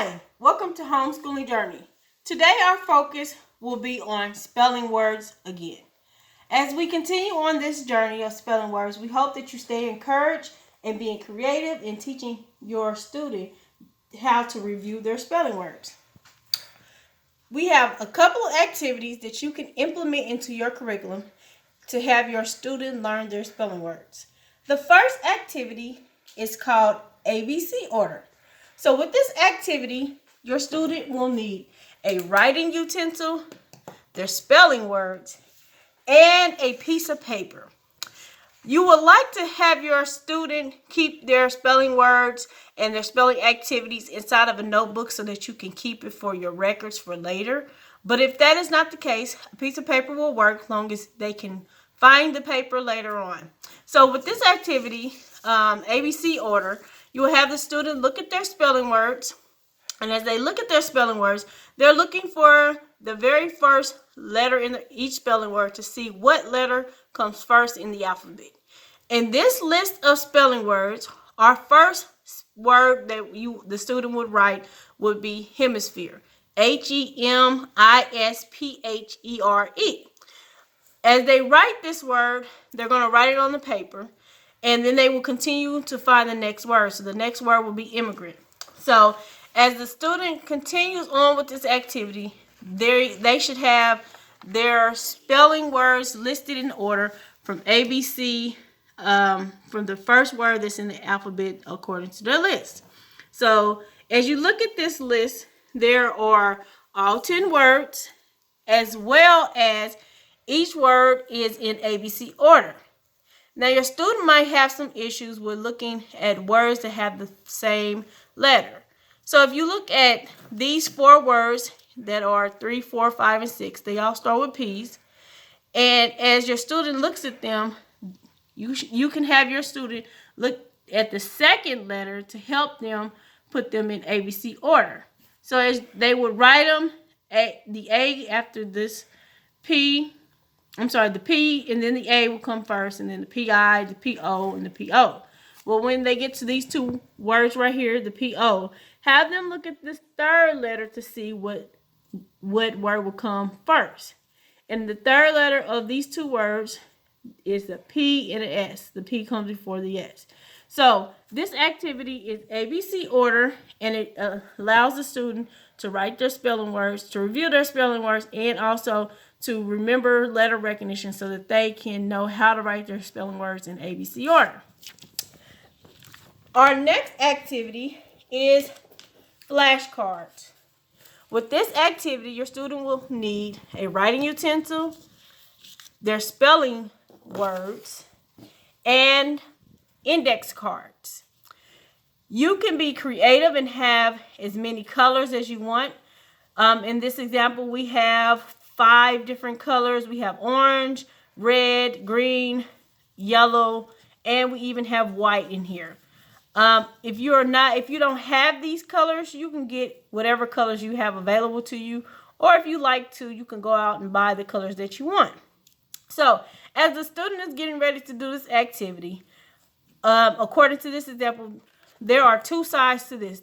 Hi, welcome to Homeschooling Journey. Today our focus will be on spelling words again. As we continue on this journey of spelling words, we hope that you stay encouraged and being creative in teaching your student how to review their spelling words. We have a couple of activities that you can implement into your curriculum to have your student learn their spelling words. The first activity is called ABC order. So with this activity, your student will need a writing utensil, their spelling words, and a piece of paper. You would like to have your student keep their spelling words and their spelling activities inside of a notebook so that you can keep it for your records for later. But if that is not the case, a piece of paper will work as long as they can find the paper later on. So with this activity, ABC order, you will have the student look at their spelling words. And as they look at their spelling words, they're looking for the very first letter in each spelling word to see what letter comes first in the alphabet. In this list of spelling words, our first word that the student would write would be hemisphere. Hemisphere. As they write this word, they're going to write it on the paper, and then they will continue to find the next word. So the next word will be immigrant. So as the student continues on with this activity, they should have their spelling words listed in order from ABC, from the first word that's in the alphabet according to their list. So as you look at this list, there are all 10 words, as well as each word is in ABC order. Now, your student might have some issues with looking at words that have the same letter. So if you look at these 4 words that are 3, 4, 5, and 6, they all start with P's. And as your student looks at them, you can have your student look at the second letter to help them put them in ABC order. So as they would write them, the A after this P, the P, and then the A will come first, and then the PI, the PO, and the PO. Well, when they get to these 2 words right here, the PO, have them look at this third letter to see what word will come first. And the third letter of these 2 words is the P and an S. The P comes before the S. So this activity is ABC order, and it allows the student to write their spelling words, to review their spelling words, and also to remember letter recognition so that they can know how to write their spelling words in ABC order. Our next activity is flashcards. With this activity, your student will need a writing utensil, their spelling words, and index cards. You can be creative and have as many colors as you want. In this example, we have 5 different colors. We have orange, red, green, yellow, and we even have white in here. If you don't have these colors, you can get whatever colors you have available to you, or if you like to, you can go out and buy the colors that you want. So as the student is getting ready to do this activity, according to this example, there are 2 sides to this.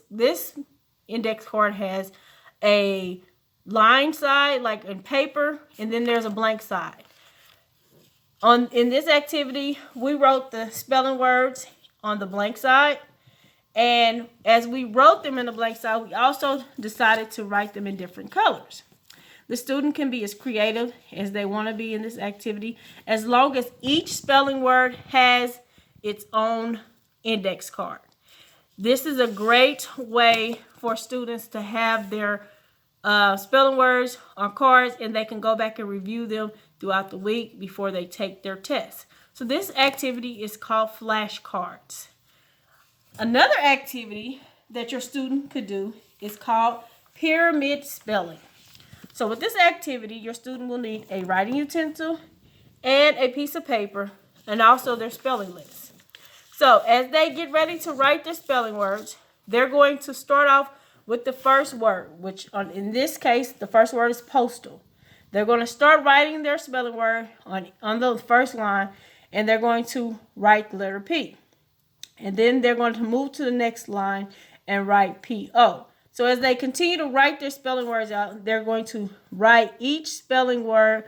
This index card has a lined side, like in paper, and then there's a blank side. In this activity, we wrote the spelling words on the blank side, and as we wrote them in the blank side, we also decided to write them in different colors. The student can be as creative as they want to be in this activity, as long as each spelling word has its own index card. This is a great way for students to have their spelling words on cards, and they can go back and review them throughout the week before they take their test. So this activity is called flashcards. Another activity that your student could do is called pyramid spelling. So with this activity, your student will need a writing utensil and a piece of paper, and also their spelling list. So as they get ready to write their spelling words, they're going to start off with the first word, which in this case, the first word is postal. They're going to start writing their spelling word on the first line, and they're going to write the letter P. And then they're going to move to the next line and write PO. So as they continue to write their spelling words out, they're going to write each spelling word.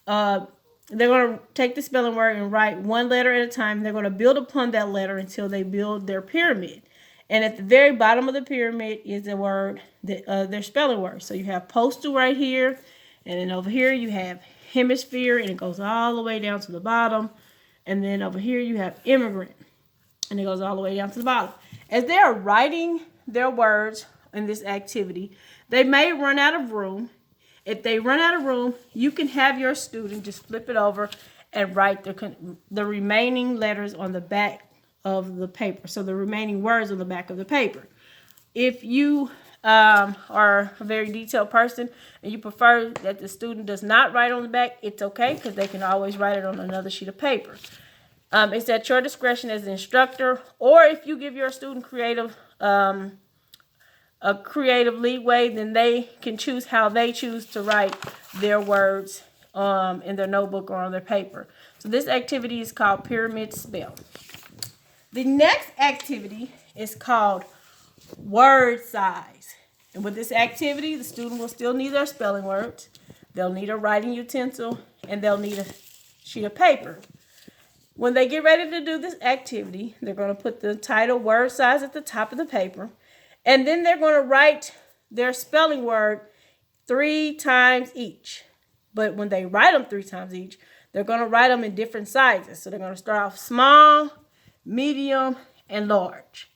They're going to take the spelling word and write one letter at a time. They're going to build upon that letter until they build their pyramid. And at the very bottom of the pyramid is the word, their spelling word. So you have postal right here. And then over here you have hemisphere, and it goes all the way down to the bottom. And then over here you have immigrant, and it goes all the way down to the bottom. As they are writing their words in this activity, they may run out of room. If they run out of room, you can have your student just flip it over and write the remaining letters on the back of the paper. So the remaining words on the back of the paper. If you are a very detailed person and you prefer that the student does not write on the back, it's okay, because they can always write it on another sheet of paper. It's at your discretion as the instructor, or if you give your student a creative leeway, then they can choose how they choose to write their words in their notebook or on their paper. So this activity is called Pyramid Spell. The next activity is called Word Size. And with this activity, the student will still need their spelling words. They'll need a writing utensil, and they'll need a sheet of paper. When they get ready to do this activity, they're going to put the title Word Size at the top of the paper. And then they're going to write their spelling word 3 times each. But when they write them 3 times each, they're going to write them in different sizes. So they're going to start off small, medium, and large.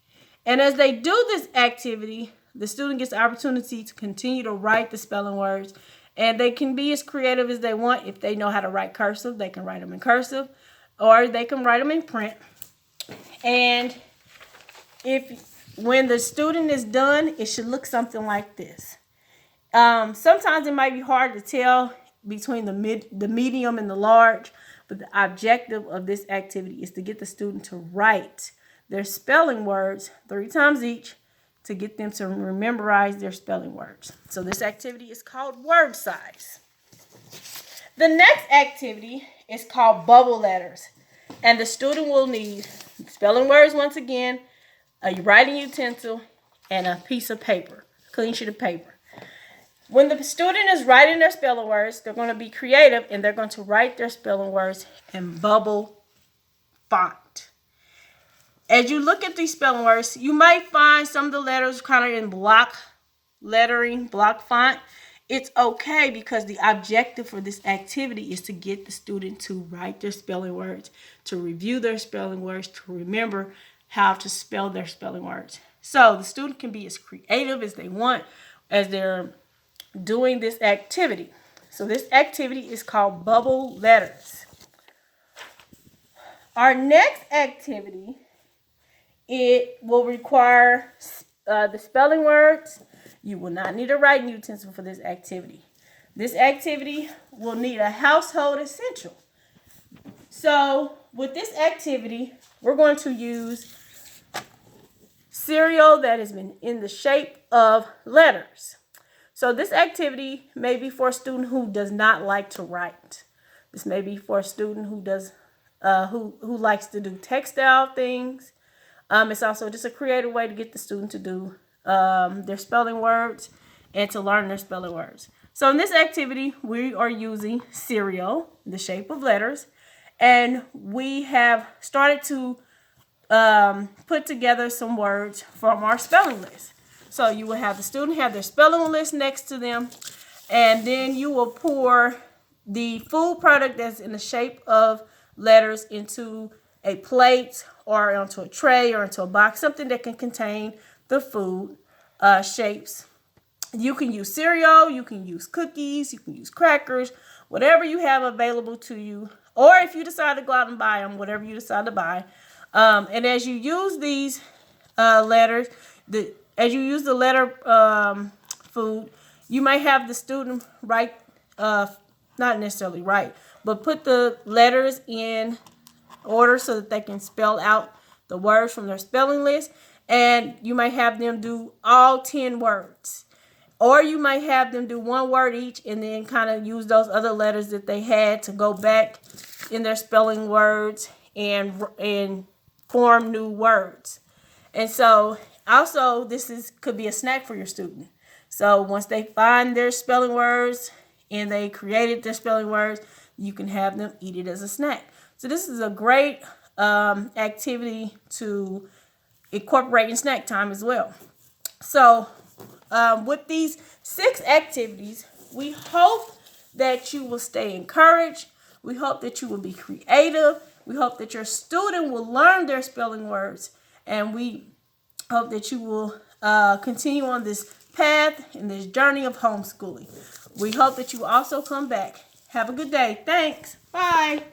And as they do this activity, the student gets the opportunity to continue to write the spelling words. And they can be as creative as they want. If they know how to write cursive, they can write them in cursive. Or they can write them in print. And when the student is done, it should look something like this. Sometimes it might be hard to tell between the medium and the large, but the objective of this activity is to get the student to write their spelling words 3 times each to get them to memorize their spelling words. So this activity is called Word Size. The next activity is called Bubble Letters, and the student will need spelling words once again, a writing utensil, and a piece of paper, clean sheet of paper. When the student is writing their spelling words, they're going to be creative, and they're going to write their spelling words in bubble font. As you look at these spelling words, you might find some of the letters kind of in block lettering, block font. It's okay, because the objective for this activity is to get the student to write their spelling words, to review their spelling words, to remember how to spell their spelling words. So the student can be as creative as they want as they're doing this activity. So this activity is called Bubble Letters. Our next activity, it will require the spelling words. You will not need a writing utensil for this activity. This activity will need a household essential. So with this activity, we're going to use cereal that has been in the shape of letters. So this activity may be for a student who does not like to write. This may be for a student who likes to do textile things. It's also just a creative way to get the student to do their spelling words and to learn their spelling words. So in this activity, we are using cereal, the shape of letters, and we have started to put together some words from our spelling list. So you will have the student have their spelling list next to them, and then you will pour the food product that's in the shape of letters into a plate or onto a tray or into a box, something that can contain the food shapes. You can use cereal, you can use cookies, you can use crackers, whatever you have available to you, or if you decide to go out and buy them, whatever you decide to buy. And as you use these letters, as you use the letter food, you might have the student write, not necessarily write, but put the letters in order so that they can spell out the words from their spelling list. And you might have them do all 10 words. Or you might have them do 1 word each and then kind of use those other letters that they had to go back in their spelling words and form new words. And so Also, could be a snack for your student. So once they find their spelling words and they created their spelling words, you can have them eat it as a snack. So this is a great activity to incorporate in snack time as well. So with these 6 activities, we hope that you will stay encouraged. We hope that you will be creative. We hope that your student will learn their spelling words. And we hope that you will continue on this path and this journey of homeschooling. We hope that you also come back. Have a good day. Thanks. Bye.